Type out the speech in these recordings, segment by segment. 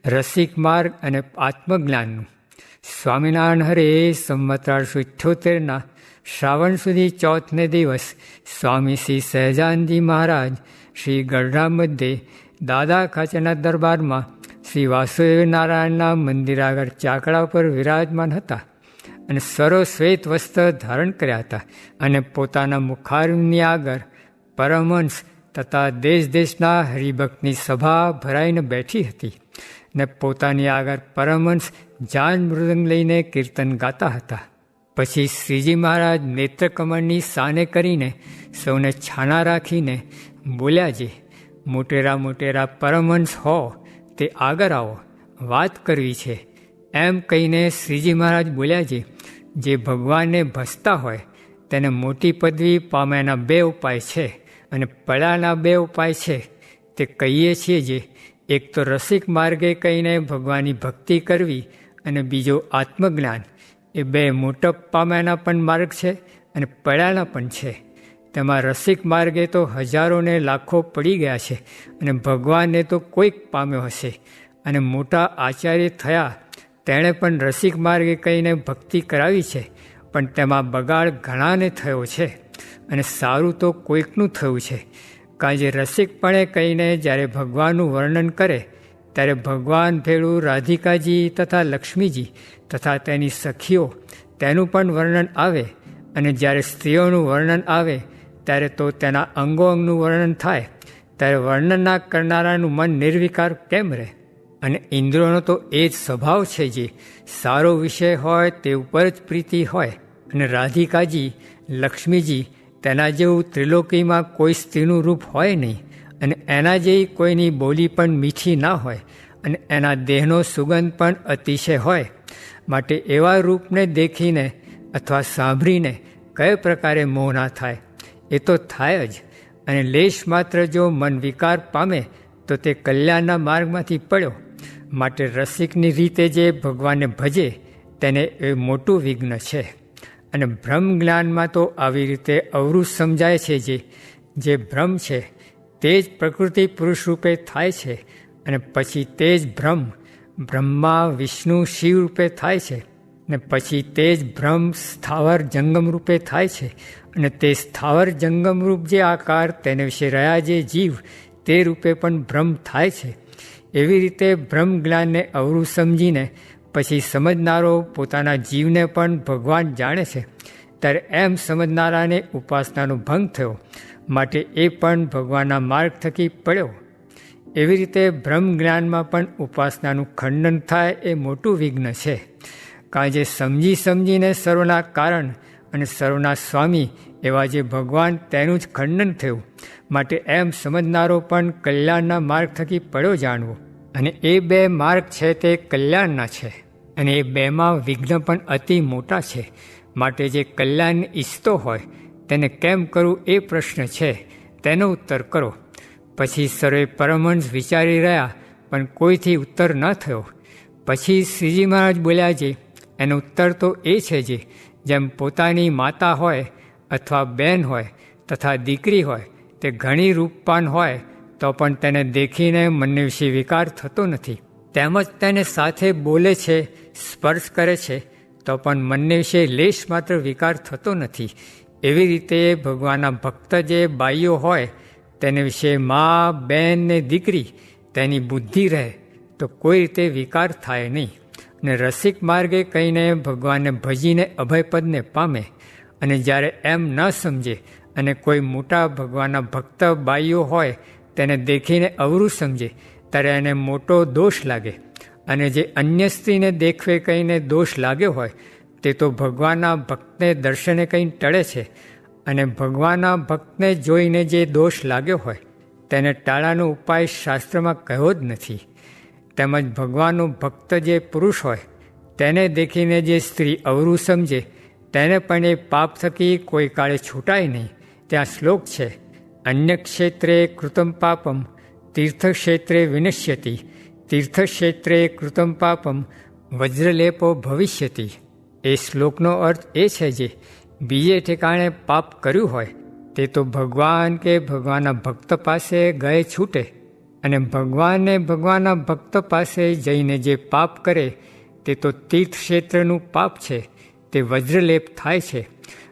રસિક માર્ગ અને આત્મજ્ઞાનનું. સ્વામિનારાયણ હરે સંવત 1878 શ્રાવણ સુધી ચોથને દિવસ સ્વામી શ્રી સહજાનંદજી મહારાજ શ્રી ગઢડા મધ્યે દાદા ખાચરના દરબારમાં શ્રી વાસુદેવ નારાયણના મંદિર આગળ ચાકડા પર વિરાજમાન હતા અને સર્વશ્વેત વસ્ત્ર ધારણ કર્યા હતા અને પોતાના મુખારવિંદની આગળ પરમહંસ તથા દેશ દેશના હરિભક્તની સભા ભરાઈને બેઠી હતી ને પોતાની આગળ પરમહંસ જાન મૃદંગ લઈને કીર્તન ગાતા હતા. પછી શ્રીજી મહારાજ નેત્રકમળની સાને કરીને સૌને છાના રાખીને બોલ્યા, જે મોટેરા મોટેરા પરમહંસ હો તે આગળ આવો, વાત કરવી છે. એમ કહીને શ્રીજી મહારાજ બોલ્યા, જે ભગવાનને ભજતા હોય તેને મોટી પદવી પામ્યાના 2 ઉપાય છે અને પડ્યાના 2 ઉપાય છે તે કહીએ છીએ. જે એક તો રસિક માર્ગે કહીને ભગવાનની ભક્તિ કરવી અને બીજો આત્મજ્ઞાન. એ 2 મોટપ પામ્યાના પણ માર્ગ છે અને પડ્યાના પણ છે. તેમાં રસિક માર્ગે તો હજારોને લાખો પડી ગયા છે અને ભગવાનને તો કોઈક પામ્યો હશે. અને મોટા આચાર્ય થયા તેણે પણ રસિક માર્ગે કહીને ભક્તિ કરાવી છે, પણ તેમાં બગાડ ઘણાને થયો છે અને સારું તો કોઈકનું થયું છે. કારણ જે રસિકપણે કહીને જ્યારે ભગવાનનું વર્ણન કરે ત્યારે ભગવાન ભેળું રાધિકાજી તથા લક્ષ્મીજી તથા તેની સખીઓ તેનું પણ વર્ણન આવે, અને જ્યારે સ્ત્રીઓનું વર્ણન આવે ત્યારે તો તેના અંગો અંગનું વર્ણન થાય, ત્યારે વર્ણનના કરનારાનું મન નિર્વિકાર કેમ રહે? અને ઇન્દ્રિયોનો તો એ જ સ્વભાવ છે, જે સારો વિષય હોય તે ઉપર જ પ્રીતિ હોય. અને રાધિકાજી લક્ષ્મીજી તેના જેવું ત્રિલોકીમાં કોઈ સ્ત્રીનું રૂપ હોય નહીં, અને એના જેવી કોઈની બોલી પણ મીઠી ના હોય, અને એના દેહનો સુગંધ પણ અતિશય હોય. માટે એવા રૂપને દેખીને અથવા સાંભળીને કયા પ્રકારે મોહ ના થાય? એ તો થાય જ. અને લેશ માત્ર જો મન વિકાર પામે તો તે કલ્યાણના માર્ગમાંથી પડ્યો. માટે રસિકની રીતે જે ભગવાનને ભજે તેને એ મોટું વિઘ્ન છે. અને બ્રહ્મ જ્ઞાનમાં તો આવી રીતે અવરું સમજાય છે, જે ભ્રમ છે તે જ પ્રકૃતિ પુરુષ રૂપે થાય છે, અને પછી તે જ બ્રહ્મા વિષ્ણુ શિવ રૂપે થાય છે, ને પછી તે જ બ્રહ્મ સ્થાવર જંગમ રૂપે થાય છે. અને તે સ્થાવર જંગમ રૂપ જે આકાર તેને વિશે રહ્યા જે જીવ તે રૂપે પણ બ્રહ્મ થાય છે. એવી રીતે બ્રહ્મ જ્ઞાનને અવરું સમજીને પછી સમજનારો પોતાના જીવને પણ ભગવાન જાણે છે, ત્યારે એમ સમજનારાને ઉપાસનાનો ભંગ થયો, માટે એ પણ ભગવાનના માર્ગ થકી પડ્યો. એવી રીતે બ્રહ્મ જ્ઞાનમાં પણ ઉપાસનાનું ખંડન થાય એ મોટું વિઘ્ન છે. કારણ જે સમજીને સર્વના કારણ અને સર્વના સ્વામી એવા જે ભગવાન તેનું જ ખંડન થયું. માટે એમ સમજનારો પણ કલ્યાણના માર્ગ થકી પડ્યો જાણવો. અને એ 2 માર્ગ છે તે કલ્યાણના છે, અને એ 2માં વિઘ્ન પણ અતિ મોટા છે. માટે જે કલ્યાણને ઈચ્છતો હોય તેને કેમ કરવું એ પ્રશ્ન છે, તેનો ઉત્તર કરો. પછી સર્વે પરમહંસ વિચારી રહ્યા, પણ કોઈથી ઉત્તર ન થયો. પછી શ્રીજી મહારાજ બોલ્યા, એનો ઉત્તર તો એ છે, જેમ પોતાની માતા હોય અથવા બહેન હોય તથા દીકરી હોય તે ઘણી રૂપવાન હોય તો પણ તેને દેખીને મનને વિશે વિકાર થતો નથી. તેમજ તેને સાથે બોલે છે, સ્પર્શ કરે છે તો પણ મનને વિશે લેશ માત્ર વિકાર થતો નથી. એવી રીતે ભગવાનના ભક્ત જે બાઈઓ હોય તેને વિશે મા, બહેન ને દીકરી તેની બુદ્ધિ રહે તો કોઈ રીતે વિકાર થાય નહીં. અને રસિક માર્ગે કહીને ભગવાનને ભજીને અભયપદને પામે. અને જ્યારે એમ ન સમજે અને કોઈ મોટા ભગવાનના ભક્ત બાઈઓ હોય તેને દેખીને અવરું સમજે ત્યારે એને મોટો દોષ લાગે. અને જે અન્ય સ્ત્રીને દેખવે કહીને દોષ લાગ્યો હોય તે તો ભગવાનના ભક્તને દર્શને કંઈ ટળે છે. અને ભગવાનના ભક્તને જોઈને જે દોષ લાગ્યો હોય તેને ટાળાનો ઉપાય શાસ્ત્રમાં કહ્યો જ નથી. તેમજ ભગવાનનો ભક્ત જે પુરુષ હોય તેને દેખીને જે સ્ત્રી અવરું સમજે તેને પણ એ પાપ થકી કોઈ કાળે છૂટાય નહીં. ત્યાં શ્લોક છે, અન્ય ક્ષેત્રે કૃતમ પાપમ તીર્થક્ષેત્રે વિનશ્યતિ, તીર્થક્ષેત્રે કૃતમ પાપમ વજ્રલેપો ભવિષ્યતિ. એ શ્લોકનો અર્થ એ છે, જે બીજે ઠેકાણે પાપ કર્યું હોય તે તો ભગવાન કે ભગવાનના ભક્ત પાસે ગયે છૂટે. અને ભગવાને ભગવાનના ભક્ત પાસે જઈને જે પાપ કરે તે તો તીર્થ ક્ષેત્રનું પાપ છે, તે વજ્રલેપ થાય છે.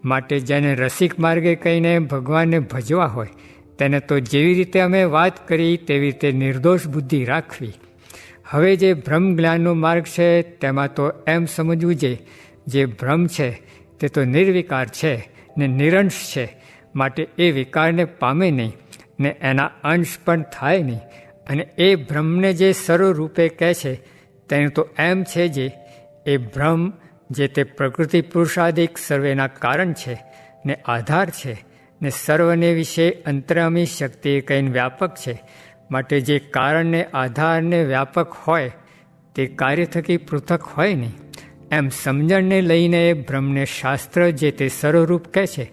માટે જેને રસિક માર્ગે કહીને ભગવાનને ભજવા હોય તેને તો જેવી રીતે અમે વાત કરી તેવી રીતે નિર્દોષ બુદ્ધિ રાખવી. હવે જે બ્રહ્મ જ્ઞાનનો માર્ગ છે તેમાં તો એમ સમજવું જે ભ્રમ છે તે તો નિર્વિકાર છે ને નિરંશ છે, માટે એ વિકારને પામે નહીં ને એના અંશ પણ થાય નહીં. અને એ બ્રહ્મને જે સર્વરૂપે કહે છે તેનું તો એમ છે એ બ્રહ્મ જે તે પ્રકૃતિ પુરુષાદિક સર્વેના કારણ છે ને આધાર છે ને સર્વને વિશે અંતરામી શક્તિ કહીને વ્યાપક છે. માટે જે કારણને આધારને વ્યાપક હોય તે કાર્ય થકી પૃથક હોય નહીં. એમ સમજણને લઈને એ બ્રહ્મને શાસ્ત્ર જે તે સર્વરૂપ કહે છે,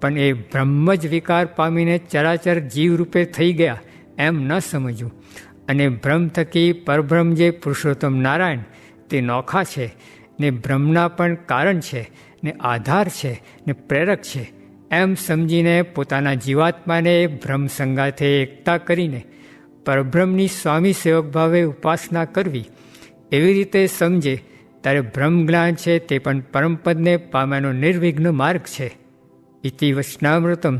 પણ એ બ્રહ્મ જ વિકાર પામીને ચરાચર જીવરૂપે થઈ ગયા એમ ન સમજવું. અને બ્રહ્મ થકી પરબ્રહ્મ જે પુરુષોત્તમ નારાયણ તે નોખા છે ને બ્રહ્મના પણ કારણ છે ને આધાર છે ને પ્રેરક છે એમ સમજીને પોતાના જીવાત્માને બ્રહ્મ સંગાથે એકતા કરીને પરબ્રહ્મની સ્વામી સેવક ભાવે ઉપાસના કરવી. એવી રીતે સમજે ત્યારે બ્રહ્મ જ્ઞાન છે તે પણ પરમપદને પામ્યાનો નિર્વિઘ્ન માર્ગ છે. ઇતિ વચનામૃતમ.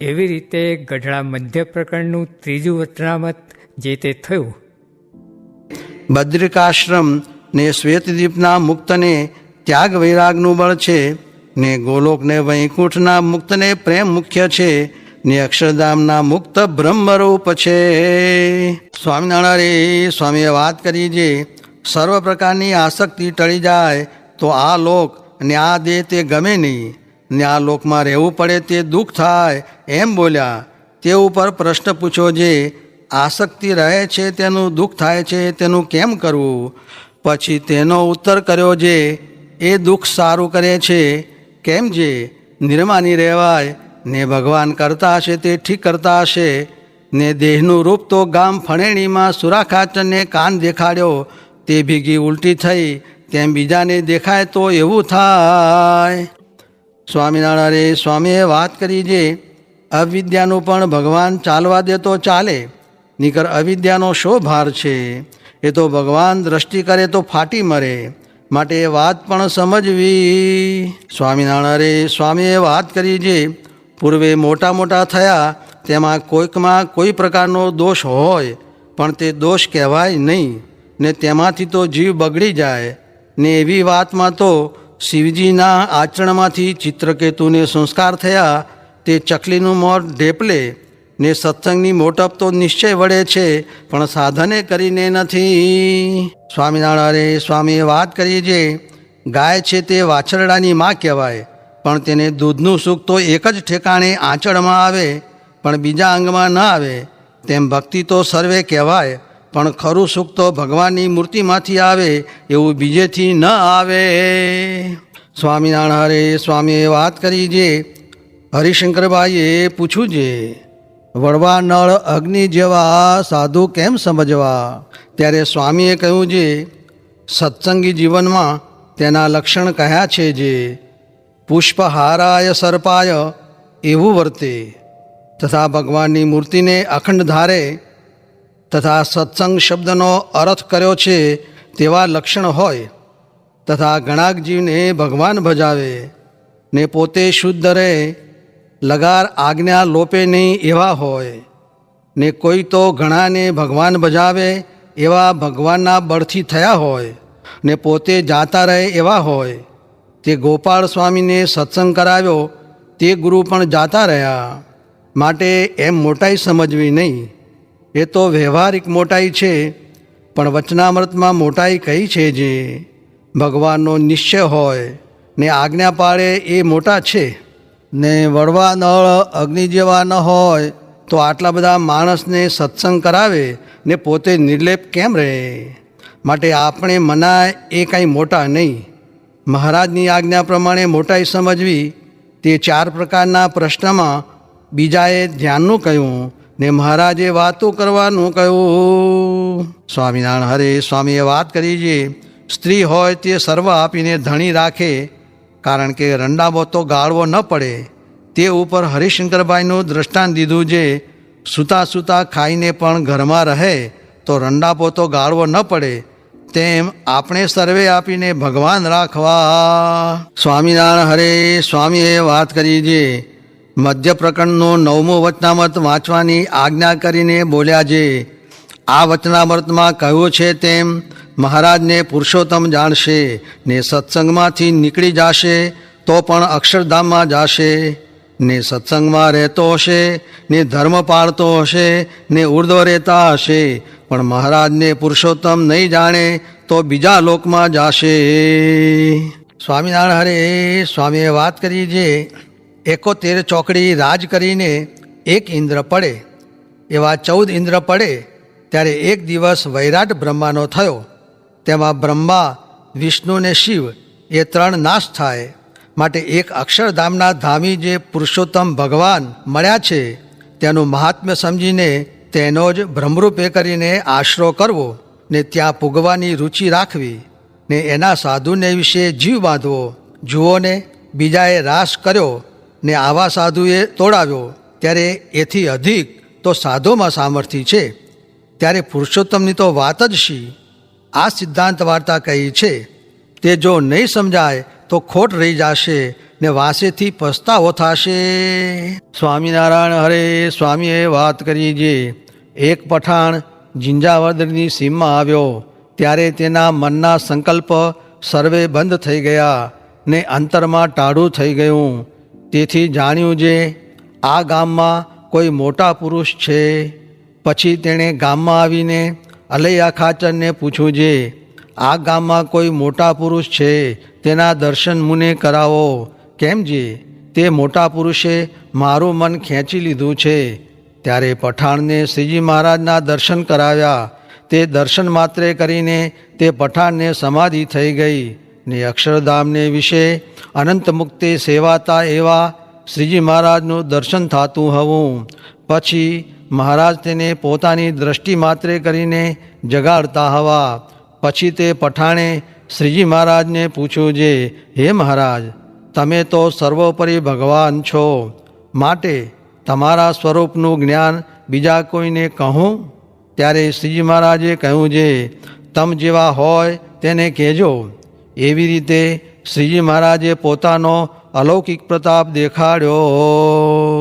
એવી રીતે ગઢડા મધ્ય પ્રકરણનું ત્રીજું વચનામત જે તે થયું. બદ્રિકાશ્રમ ને શ્વેતદ્વીપના મુક્તને ત્યાગ વૈરાગનું બળ છે, ને ગોલોકને વૈકુંઠના મુક્તને પ્રેમ મુખ્ય છે, ને અક્ષરધામના મુક્ત બ્રહ્મરૂપ છે. સ્વામિનારાયણ સ્વામીએ વાત કરી જે સર્વ પ્રકારની આસક્તિ ટળી જાય તો આ લોક ને આ દેહ તે ગમે નહીં, ને આ લોકમાં રહેવું પડે તે દુઃખ થાય એમ બોલ્યા. તે ઉપર પ્રશ્ન પૂછો જે આસક્તિ રહે છે તેનું દુઃખ થાય છે તેનું કેમ કરવું. પછી તેનો ઉત્તર કર્યો જે એ દુઃખ સારું કરે છે, કેમ જે નિર્માની રહેવાય ને ભગવાન કરતા હશે તે ઠીક કરતા હશે. ને દેહનું રૂપ તો ગામ ફણેણીમાં સુરાખાચરને કાન દેખાડ્યો તે ભીગી ઉલટી થઈ તેમ બીજાને દેખાય તો એવું થાય. સ્વામિનારાયણ સ્વામીએ વાત કરી જે અવિદ્યાનું પણ ભગવાન ચાલવા દે તો ચાલે, નીકર અવિદ્યાનો શો ભાર છે. એ તો ભગવાન દ્રષ્ટિ કરે તો ફાટી મરે, માટે એ વાત પણ સમજવી. સ્વામિનારાયણ સ્વામીએ વાત કરી જે પૂર્વે મોટા મોટા થયા તેમાં કોઈકમાં કોઈ પ્રકારનો દોષ હોય પણ તે દોષ કહેવાય નહીં, ને તેમાંથી તો જીવ બગડી જાય. ને એવી વાતમાં તો શિવજીના આચરણમાંથી ચિત્રકેતુને સંસ્કાર થયા તે ચકલીનું મોર ઢેપલે, ને સત્સંગની મોટપ તો નિશ્ચય વળે છે પણ સાધને કરીને નથી. સ્વામિનારાયણ સ્વામીએ વાત કરી જે ગાય છે તે વાછરડાની માં કહેવાય, પણ તેને દૂધનું સુખ તો એક જ ઠેકાણે આંચળમાં આવે પણ બીજા અંગમાં ન આવે. તેમ ભક્તિ તો સર્વે કહેવાય પણ ખરું સુખ તો ભગવાનની મૂર્તિમાંથી આવે એવું બીજેથી ન આવે. સ્વામિનારાયણ સ્વામીએ વાત કરી જે હરિશંકરભાઈએ પૂછ્યું જે વળવા નળ અગ્નિ જેવા સાધુ કેમ સમજવા. ત્યારે સ્વામીએ કહ્યું જે સત્સંગી જીવનમાં તેના લક્ષણ કહ્યા છે જે પુષ્પહારાય સર્પાય એવું વર્તે, તથા ભગવાનની મૂર્તિને અખંડ ધારે, તથા સત્સંગ શબ્દનો અર્થ કર્યો છે તેવા લક્ષણ હોય, તથા ઘણાક જીવને ભગવાન ભજાવે ને પોતે શુદ્ધ રહે, લગાર આજ્ઞા લોપે નહીં એવા હોય. ને કોઈ તો ઘણાને ભગવાન ભજાવે એવા ભગવાનના બળથી થયા હોય, ને પોતે જાતા રહે એવા હોય. તે ગોપાળ સ્વામીને સત્સંગ કરાવ્યો તે ગુરુ પણ જાતા રહ્યા, માટે એમ મોટાઈ સમજવી નહીં. એ તો વ્યવહારિક મોટાઈ છે, પણ વચનામૃતમાં મોટાઈ કઈ છે જે ભગવાનનો નિશ્ચય હોય ને આજ્ઞા પાળે એ મોટા છે. ને વળવા નળ અગ્નિ જેવા ન હોય તો આટલા બધા માણસને સત્સંગ કરાવે ને પોતે નિર્લેપ કેમ રહે. માટે આપણે મનાય એ કાંઈ મોટા નહીં. મહારાજની આજ્ઞા પ્રમાણે મોટાઈ સમજવી તે 4 પ્રકારના પ્રશ્નમાં બીજાએ ધ્યાનનું કહ્યું ને મહારાજે વાતો કરવાનું કહ્યું. સ્વામિનારાયણ હરે સ્વામીએ વાત કરી છે સ્ત્રી હોય તે સર્વ આપીને ધણી રાખે, કારણ કે રંડાબો તો ગાળવો ન પડે. તે ઉપર હરિશંકરભાઈનું દ્રષ્ટાંત દીધું છે સૂતા સૂતા ખાઈને પણ ઘરમાં રહે તો રંડાપો તો ગાળવો ન પડે, તેમ આપણે સર્વે આપીને ભગવાન રાખવા. સ્વામિનારાયણ હરે. સ્વામીએ વાત કરી છે મધ્ય પ્રકરણનો 9મો વચનામૃત વાંચવાની આજ્ઞા કરીને બોલ્યા છે. આ વચનામૃતમાં કહ્યું છે તેમ મહારાજને પુરુષોત્તમ જાણશે ને સત્સંગમાંથી નીકળી જશે તો પણ અક્ષરધામમાં જશે, ને સત્સંગમાં રહેતો હશે ને ધર્મ પાળતો હશે ને ઉર્ધ્વ રહેતા હશે, પણ મહારાજને પુરુષોત્તમ નહીં જાણે તો બીજા લોકમાં જશે. સ્વામિનારાયણ હરે. સ્વામીએ વાત કરી છે 71 ચોકડી રાજ કરીને એક ઇન્દ્ર પડે, એવા 14 ઇન્દ્ર પડે ત્યારે એક દિવસ વૈરાટ બ્રહ્માનો થયો. તેમાં બ્રહ્મા, વિષ્ણુ ને શિવ એ 3 નાશ થાય માટે એક અક્ષરધામના ધામી જે પુરુષોત્તમ ભગવાન મળ્યા છે તેનું મહાત્મ્ય સમજીને તેનો જ બ્રહ્મરૂપે કરીને આશરો કરવો ને ત્યાં પૂગવાની રુચિ રાખવી ને એના સાધુને વિશે જીવ બાંધવો. જુઓ ને બીજાએ રાસ કર્યો ને આવા સાધુએ તોડાવ્યો, ત્યારે એથી અધિક તો સાધુમાં સામર્થ્ય છે, ત્યારે પુરુષોત્તમની તો વાત જ શી. આ સિદ્ધાંત વાર્તા કહી છે તે જો નહીં સમજાય તો ખોટ રહી જશે ને વાંસેથી પસ્તાવો થશે. સ્વામિનારાયણ હરે. સ્વામીએ વાત કરી છે એક પઠાણ જિંજાવદરની સીમમાં આવ્યો ત્યારે તેના મનના સંકલ્પ સર્વે બંધ થઈ ગયા ને અંતરમાં ટાઢું થઈ ગયું. તેથી જાણ્યું જે આ ગામમાં કોઈ મોટા પુરુષ છે. પછી તેણે ગામમાં આવીને અલૈયા ખાચરને પૂછ્યું છે આ ગામમાં કોઈ મોટા પુરુષ છે, તેના દર્શન મુને કરાવો. કેમ જે તે મોટા પુરુષે મારું મન ખેંચી લીધું છે. ત્યારે પઠાણને શ્રીજી મહારાજના દર્શન કરાવ્યા. તે દર્શન માત્રે કરીને તે પઠાણને સમાધિ થઈ ગઈ ને અક્ષરધામને વિશે અનંત મુક્તે સેવાતા એવા શ્રીજી મહારાજનું દર્શન થતું હતું. પછી મહારાજ તેને પોતાની દ્રષ્ટિ માત્રે કરીને જગાડતા હવા. પછી તે પઠાણે શ્રીજી મહારાજને પૂછ્યું છે હે મહારાજ, તમે તો સર્વોપરી ભગવાન છો, માટે તમારા સ્વરૂપનું જ્ઞાન બીજા કોઈને કહું? ત્યારે શ્રીજી મહારાજે કહ્યું છે તમ જેવા હોય તેને કહેજો. એવી રીતે શ્રીજી મહારાજે પોતાનો અલૌકિક પ્રતાપ દેખાડ્યો.